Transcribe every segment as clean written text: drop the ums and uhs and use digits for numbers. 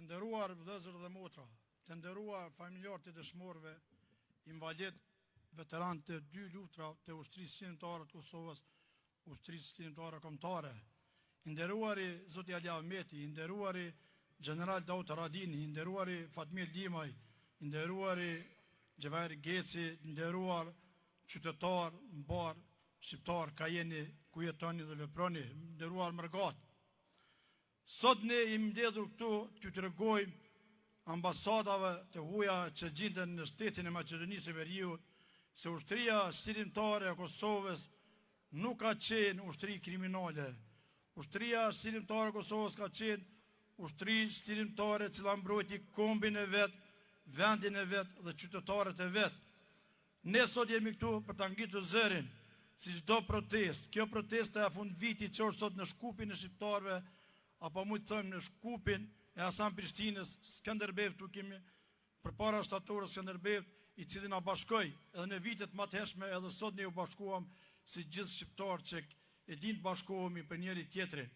nderuar vëllezër dhe motra, të nderuar familjarë të dëshmorëve, invalid, veteran të 2 luftra të ushtrisë qendrore të Kosovës, ushtrisë qendrore kombëtare, i nderuari Zoti Ali Ahmeti, i nderuari General Daut Radini, i nderuari Fatmir Limaj, i nderuari Xhevair Geci, i nderuar qytetar, mbar, shqiptar, ka jeni ku jetoni dhe veproni, nderuar mërgat. Sot ne jemi mbledhur këtu t'ju tregojmë ambasadave të huaja që gjenden në shtetin e Maqedonisë së Veriut se ushtria shqirimtare e Kosovës nuk ka qenë ushtri kriminale. Ushtria shqirimtare e Kosovës ka qenë ushtri shqirimtare cila mbrojti kombin e vet, vendin e vet dhe qytetarët e vet. Ne sot jemi këtu për ta ngritur zërin si çdo protestë. Kjo protesta e fund vitit që është sot në Shkupin e shqiptarëve, apo mund të thëmë në Shkupin e Hasan Prishtinës, Skënderbeu tu kemi përpara shtatorës Skënderbeu, i cili na bashkoi edhe në vitet më të hershme, edhe sot ne u bashkuam si gjithë shqiptarë që e din të bashkohemi për njëri tjetrin.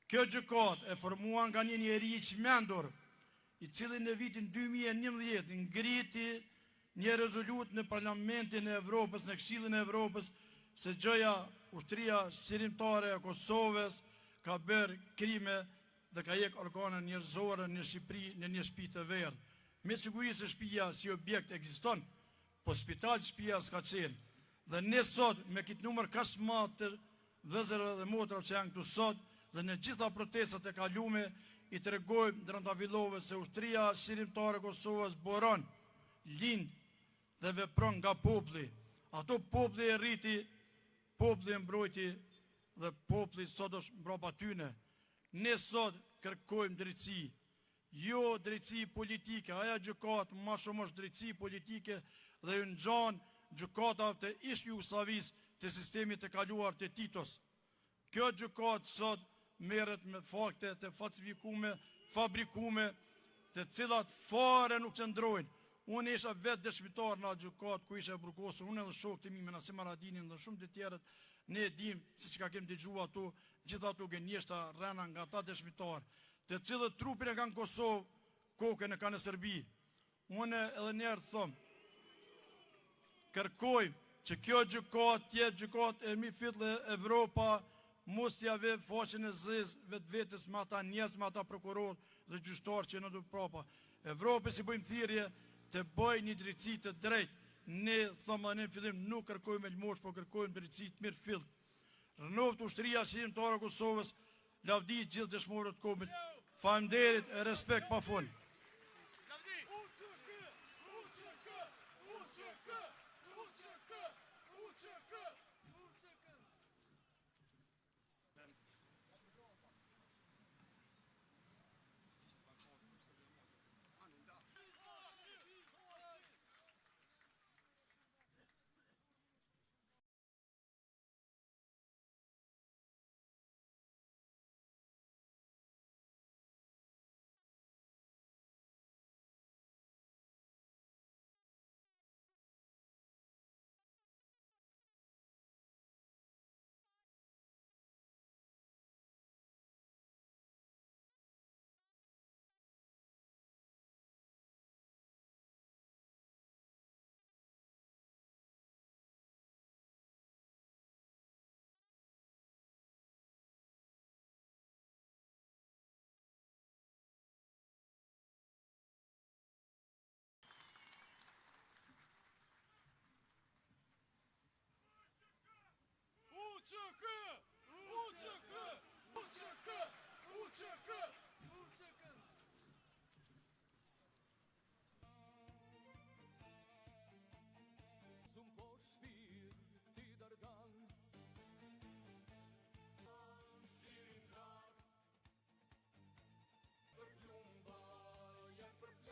Kjo gjykatë e formuar nga një njeri i çmendur, i cili në vitin 2011 ngriti një rezolutë në Parlamentin e Evropës, në Këshillin e Evropës, se gjëja ushtria shqirimtare e Kosovës ka bërë krime dhe ka jek organe njerëzore në Shqipëri në një shtëpi të verdhë. Me siguri se shtëpia si objekt ekziston, po spital shtëpia s'ka qenë. Dhe ne sot me këtë numër kaq madh të vëllezërve dhe motrave që janë këtu sot dhe në gjitha protestat e kaluara i tregojmë drejtavillove se ushtria shqirimtare e Kosovës boron, lind dhe vepron nga populli. Ato populli e rriti, populli e mbrojti dhe populli sot është mbrapa tyne. Ne sot kërkojmë drejtësi, jo drejtësi politike, aja gjykatë ma shumë është drejtësi politike dhe ju ngjan gjykatave të ish Jugosllavisë të sistemit të kaluar të Titos. Kjo gjykatë sot merret me fakte të falsifikume, fabrikume, të cilat fare nuk qëndrojnë. Unë isha vetë dëshmitar në atë gjykatë ku isha burgosur, unë edhe shokët e mi me Nasim Haradinin dhe shumë të tjerët, ne dim se çka kemi dëgjuar ato, gjitha ato gënjeshtra rrena nga ata dëshmitar, të cilët trupin e kanë në Kosovë, kokën e kanë në Serbi. Unë edhe njerë thëmë, kërkojmë që kjo gjykatë tjetë gjykatë e mi fitle Evropa, mos t'ja ve faqen e zezë vetës me ata njerëz, me ata prokuror dhe gjyqtar që në du prapa. Evropë si bëjmë thirrje të bëj një drejtësi të drejtë. Ne thëmë dhe në fillim nuk kërkojmë elmosh, po kërkojmë drejtësi të mirë fill. Rënoft ushtria shqirimtare e Kosovës, lavdi gjithë dëshmorët kombit. Faleminderit e respekt pafund. UÇK!